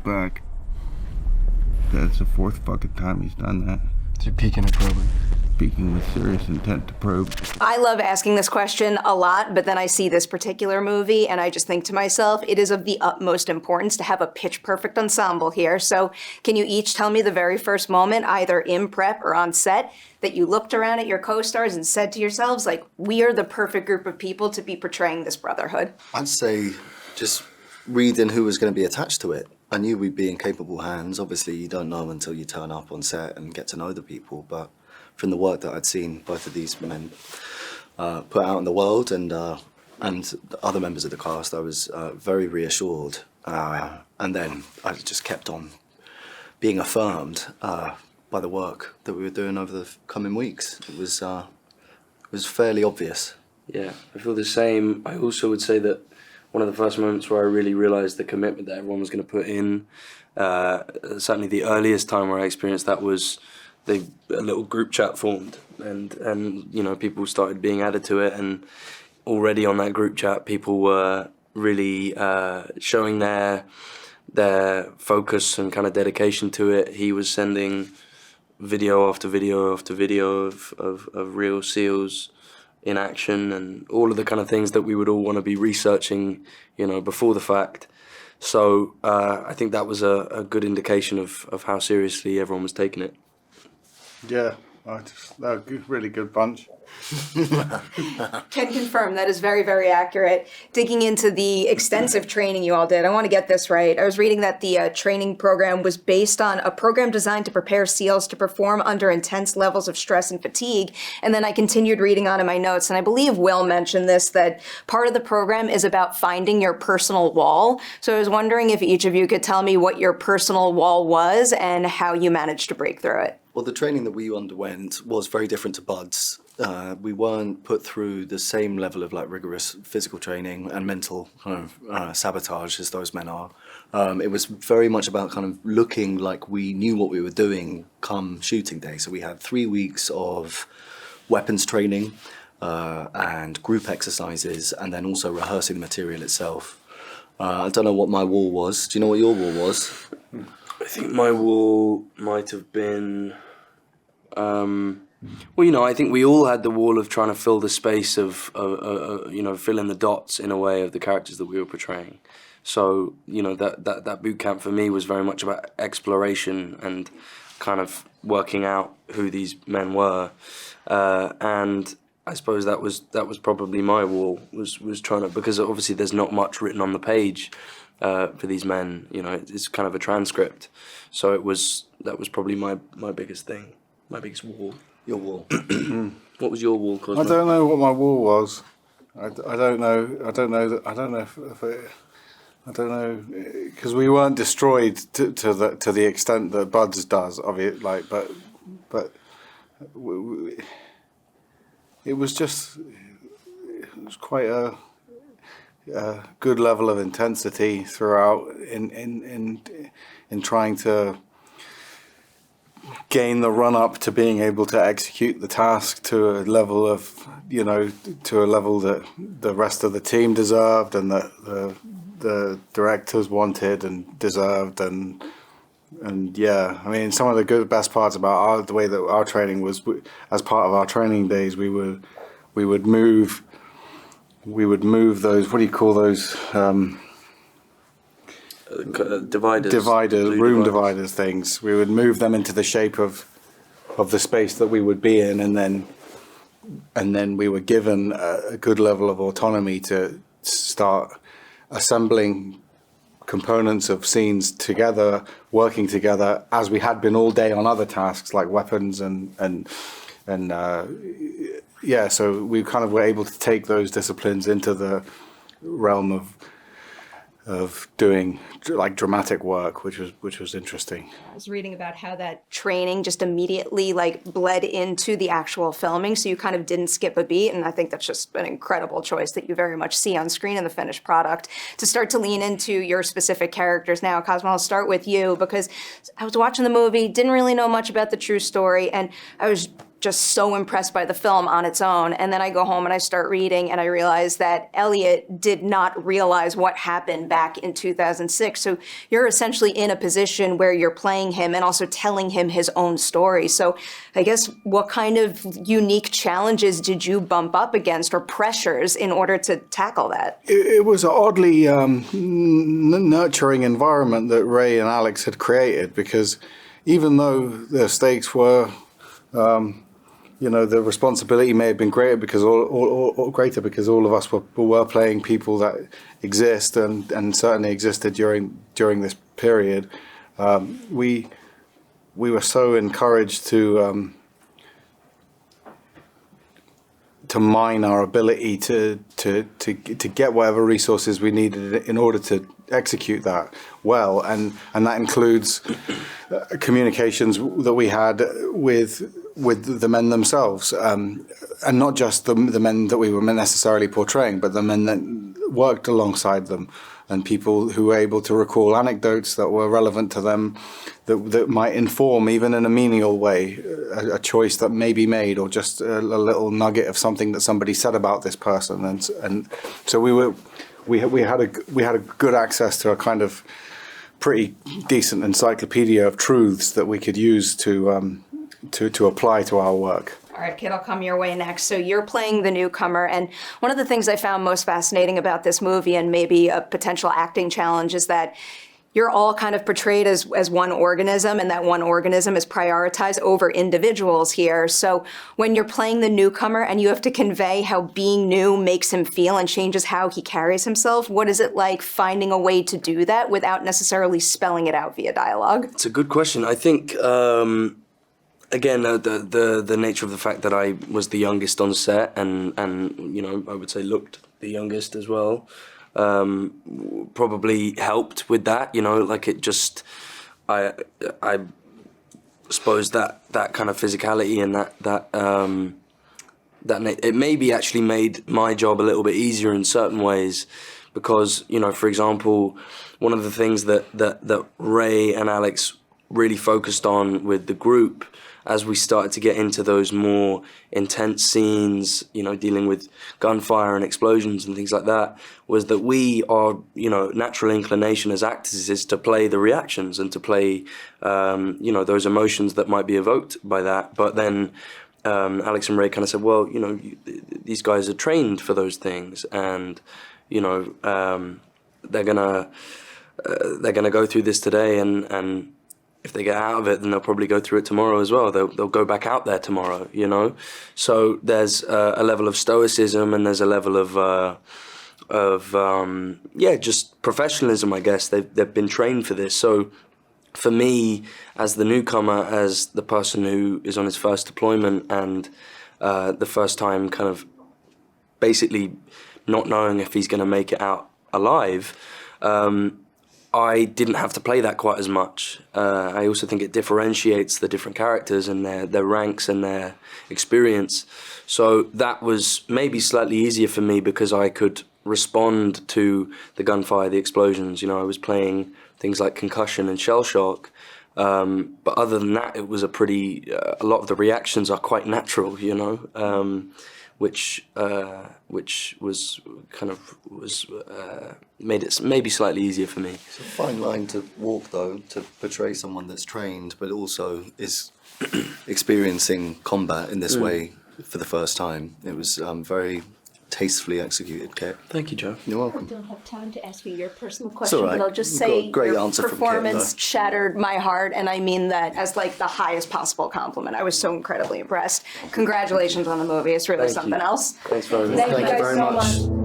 back. That's the fourth fucking time he's done that. Is it peeking and probing? Speaking with serious intent to probe. I love asking this question a lot, but then I see this particular movie and I just think to myself, it is of the utmost importance to have a pitch perfect ensemble here. So can you each tell me the very first moment, either in prep or on set, that you looked around at your co-stars and said to yourselves, like, we are the perfect group of people to be portraying this brotherhood? I'd say just reading who was going to be attached to it. I knew we'd be in capable hands. Obviously, you don't know until you turn up on set and get to know the people, but from the work that I'd seen both of these men put out in the world and the other members of the cast, I was very reassured. And then I just kept on being affirmed by the work that we were doing over the coming weeks. It was fairly obvious. Yeah, I feel the same. I also would say that one of the first moments where I really realised the commitment that everyone was going to put in, certainly the earliest time where I experienced that was a little group chat formed, and you know, people started being added to it, and already on that group chat people were really showing their focus and kind of dedication to it. He was sending video after video after video of real SEALs in action and all of the kind of things that we would all want to be researching, you know, before the fact. So I think that was a good indication of how seriously everyone was taking it. Yeah, they're a really good bunch. Can confirm that is very, very accurate. Digging into the extensive training you all did, I want to get this right. I was reading that the training program was based on a program designed to prepare SEALs to perform under intense levels of stress and fatigue. And then I continued reading on in my notes, and I believe Will mentioned this, that part of the program is about finding your personal wall. So I was wondering if each of you could tell me what your personal wall was and how you managed to break through it. Well, the training that we underwent was very different to Bud's. We weren't put through the same level of like rigorous physical training and mental kind of sabotage as those men are. It was very much about kind of looking like we knew what we were doing come shooting day. So we had 3 weeks of weapons training and group exercises, and then also rehearsing the material itself. I don't know what my wall was. Do you know what your wall was? I think my wall might have been, well, you know, I think we all had the wall of trying to fill the space of you know, fill in the dots in a way of the characters that we were portraying. So, you know, that boot camp for me was very much about exploration and kind of working out who these men were. And I suppose that was probably my wall, was trying to, because obviously there's not much written on the page for these men, you know, it's kind of a transcript. So that was probably my biggest thing, my biggest wall. Your wall. What was your wall, Cosmo? I don't know what my wall was. I don't know because we weren't destroyed to the extent that Bud's does of it. Like, but it was quite a good level of intensity throughout in trying to gain the run up to being able to execute the task to a level of, you know, to a level that the rest of the team deserved and that the directors wanted and deserved, and yeah, I mean, some of the best parts about the way that our training was, as part of our training days, we would move those, what do you call those, room dividers things. We would move them into the shape of the space that we would be in, and then we were given a good level of autonomy to start assembling components of scenes together, working together, as we had been all day on other tasks like weapons and yeah. So we kind of were able to take those disciplines into the realm of doing like dramatic work, which was interesting. I was reading about how that training just immediately like bled into the actual filming, so you kind of didn't skip a beat, and I think that's just an incredible choice that you very much see on screen in the finished product. To start to lean into your specific characters now, Cosmo, I'll start with you, because I was watching the movie, didn't really know much about the true story, and I was just so impressed by the film on its own. And then I go home and I start reading and I realize that Elliot did not realize what happened back in 2006. So you're essentially in a position where you're playing him and also telling him his own story. So I guess what kind of unique challenges did you bump up against or pressures in order to tackle that? It was an oddly nurturing environment that Ray and Alex had created, because even though the stakes were, the responsibility may have been greater because all of us were playing people that exist and certainly existed during this period. We were so encouraged to mine our ability to get whatever resources we needed in order to execute that well, and that includes communications that we had with the men themselves, and not just the men that we were necessarily portraying, but the men that worked alongside them, and people who were able to recall anecdotes that were relevant to them, that might inform, even in a menial way, a choice that may be made, or just a little nugget of something that somebody said about this person. And so we had a good access to a kind of pretty decent encyclopedia of truths that we could use to apply to our work. All right, Kit, I'll come your way next. So you're playing the newcomer, and one of the things I found most fascinating about this movie, and maybe a potential acting challenge, is that you're all kind of portrayed as one organism, and that one organism is prioritized over individuals here. So when you're playing the newcomer and you have to convey how being new makes him feel and changes how he carries himself, what is it like finding a way to do that without necessarily spelling it out via dialogue? It's a good question. I think, again, the nature of the fact that I was the youngest on set and I would say looked the youngest as well, probably helped with that. Like it just, I suppose that kind of physicality and that it maybe actually made my job a little bit easier in certain ways, because for example, one of the things that Ray and Alex really focused on with the group as we started to get into those more intense scenes, dealing with gunfire and explosions and things like that, was that our natural inclination as actors is to play the reactions and to play, those emotions that might be evoked by that. But then Alex and Ray kind of said, well, these guys are trained for those things, and, they're gonna go through this today, and if they get out of it, then they'll probably go through it tomorrow as well. They'll go back out there tomorrow, So there's a level of stoicism, and there's a level of just professionalism, I guess. They've been trained for this. So for me, as the newcomer, as the person who is on his first deployment and the first time kind of basically not knowing if he's going to make it out alive, I didn't have to play that quite as much. I also think it differentiates the different characters and their ranks and their experience. So that was maybe slightly easier for me because I could respond to the gunfire, the explosions. I was playing things like concussion and shell shock. But other than that, it was a lot of the reactions are quite natural, which was made it maybe slightly easier for me. It's a fine line to walk, though, to portray someone that's trained but also is experiencing combat in this way for the first time. It was very tastefully executed, Kit. Thank you, Joe. You're welcome. I don't have time to ask you your personal question, all right. but I'll just You've say got a great your answer from Kit, performance though. shattered my heart, and I mean that as like the highest possible compliment. I was so incredibly impressed. Congratulations on the movie. It's really Thank something you. else. Thanks very much. Thank you Thank you guys very so much. much.